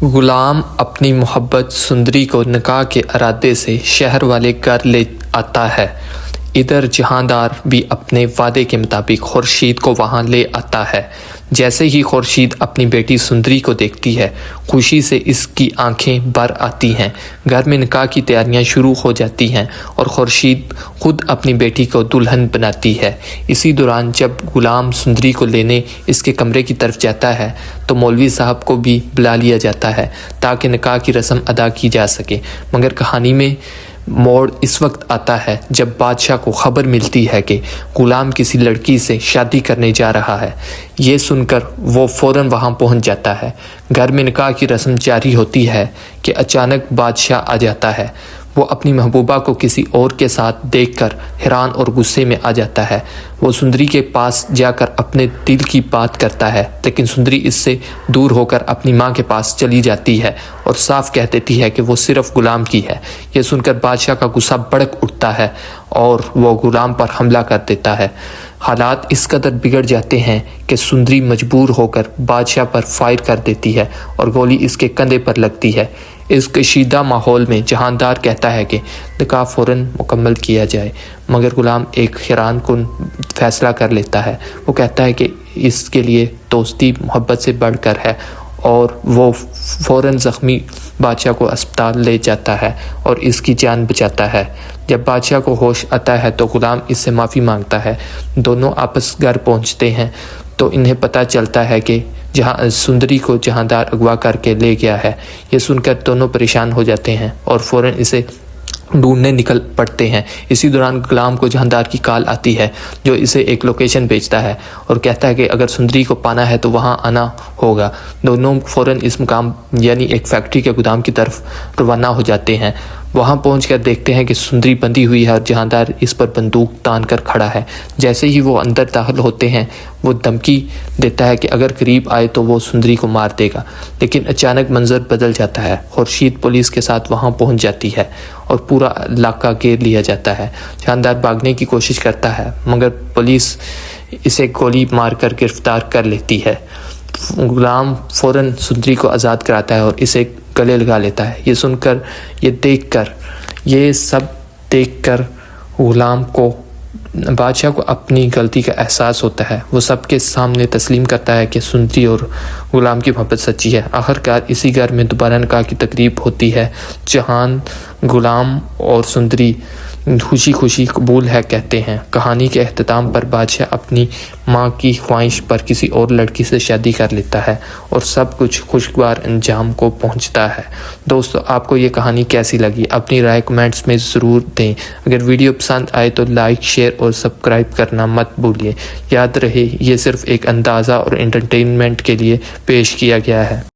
غلام اپنی محبت سندری کو نکاح کے ارادے سے شہر والے گھر لے آتا ہے۔ ادھر جہاندار بھی اپنے وعدے کے مطابق خورشید کو وہاں لے آتا ہے۔ جیسے ہی خورشید اپنی بیٹی سندری کو دیکھتی ہے، خوشی سے اس کی آنکھیں بھر آتی ہیں۔ گھر میں نکاح کی تیاریاں شروع ہو جاتی ہیں اور خورشید خود اپنی بیٹی کو دلہن بناتی ہے۔ اسی دوران جب غلام سندری کو لینے اس کے کمرے کی طرف جاتا ہے تو مولوی صاحب کو بھی بلا لیا جاتا ہے تاکہ نکاح کی رسم ادا کی جا سکے، مگر کہانی میں موڑ اس وقت آتا ہے جب بادشاہ کو خبر ملتی ہے کہ غلام کسی لڑکی سے شادی کرنے جا رہا ہے۔ یہ سن کر وہ فوراً وہاں پہنچ جاتا ہے۔ گھر میں نکاح کی رسم جاری ہوتی ہے کہ اچانک بادشاہ آ جاتا ہے۔ وہ اپنی محبوبہ کو کسی اور کے ساتھ دیکھ کر حیران اور غصے میں آ جاتا ہے۔ وہ سندری کے پاس جا کر اپنے دل کی بات کرتا ہے، لیکن سندری اس سے دور ہو کر اپنی ماں کے پاس چلی جاتی ہے اور صاف کہہ دیتی ہے کہ وہ صرف غلام کی ہے۔ یہ سن کر بادشاہ کا غصہ بھڑک اٹھتا ہے اور وہ غلام پر حملہ کر دیتا ہے۔ حالات اس قدر بگڑ جاتے ہیں کہ سندری مجبور ہو کر بادشاہ پر فائر کر دیتی ہے اور گولی اس کے کندھے پر لگتی ہے۔ اس کشیدہ ماحول میں جہاندار کہتا ہے کہ نکاح فوراً مکمل کیا جائے، مگر غلام ایک حیران کن فیصلہ کر لیتا ہے۔ وہ کہتا ہے کہ اس کے لیے دوستی محبت سے بڑھ کر ہے اور وہ فوراً زخمی بادشاہ کو اسپتال لے جاتا ہے اور اس کی جان بچاتا ہے۔ جب بادشاہ کو ہوش آتا ہے تو غلام اس سے معافی مانگتا ہے۔ دونوں آپس گھر پہنچتے ہیں تو انہیں پتہ چلتا ہے کہ سندری کو جہاندار اغوا کر کے لے گیا ہے۔ یہ سن کر دونوں پریشان ہو جاتے ہیں اور فوراً اسے ڈھونڈنے نکل پڑتے ہیں۔ اسی دوران غلام کو جہاندار کی کال آتی ہے جو اسے ایک لوکیشن بھیجتا ہے اور کہتا ہے کہ اگر سندری کو پانا ہے تو وہاں آنا ہوگا۔ دونوں فوراً اس مقام یعنی ایک فیکٹری کے گودام کی طرف روانہ ہو جاتے ہیں۔ وہاں پہنچ کر دیکھتے ہیں کہ سندری بندھی ہوئی ہے اور جہاندار اس پر بندوق تان کر کھڑا ہے۔ جیسے ہی وہ اندر داخل ہوتے ہیں وہ دھمکی دیتا ہے کہ اگر قریب آئے تو وہ سندری کو مار دے گا، لیکن اچانک منظر بدل جاتا ہے۔ خورشید پولیس کے ساتھ وہاں پہنچ جاتی ہے اور پورا علاقہ گھیر لیا جاتا ہے۔ جہاندار بھاگنے کی کوشش کرتا ہے مگر پولیس اسے گولی مار کر گرفتار کر لیتی ہے۔ غلام فوراً سندری کو آزاد کراتا ہے اور اسے گلے لگا لیتا ہے۔ یہ سب دیکھ کر غلام کو بادشاہ کو اپنی غلطی کا احساس ہوتا ہے۔ وہ سب کے سامنے تسلیم کرتا ہے کہ سندری اور غلام کی محبت سچی ہے۔ آخرکار اسی گھر میں دوبارہ نکاح کی تقریب ہوتی ہے۔ جہان غلام اور سندری خوشی خوشی قبول ہے کہتے ہیں۔ کہانی کے اختتام پر بادشاہ اپنی ماں کی خواہش پر کسی اور لڑکی سے شادی کر لیتا ہے اور سب کچھ خوشگوار انجام کو پہنچتا ہے۔ دوستو، آپ کو یہ کہانی کیسی لگی؟ اپنی رائے کمنٹس میں ضرور دیں۔ اگر ویڈیو پسند آئے تو لائک، شیئر اور سبسکرائب کرنا مت بھولیے۔ یاد رہے یہ صرف ایک اندازہ اور انٹرٹینمنٹ کے لیے پیش کیا گیا ہے۔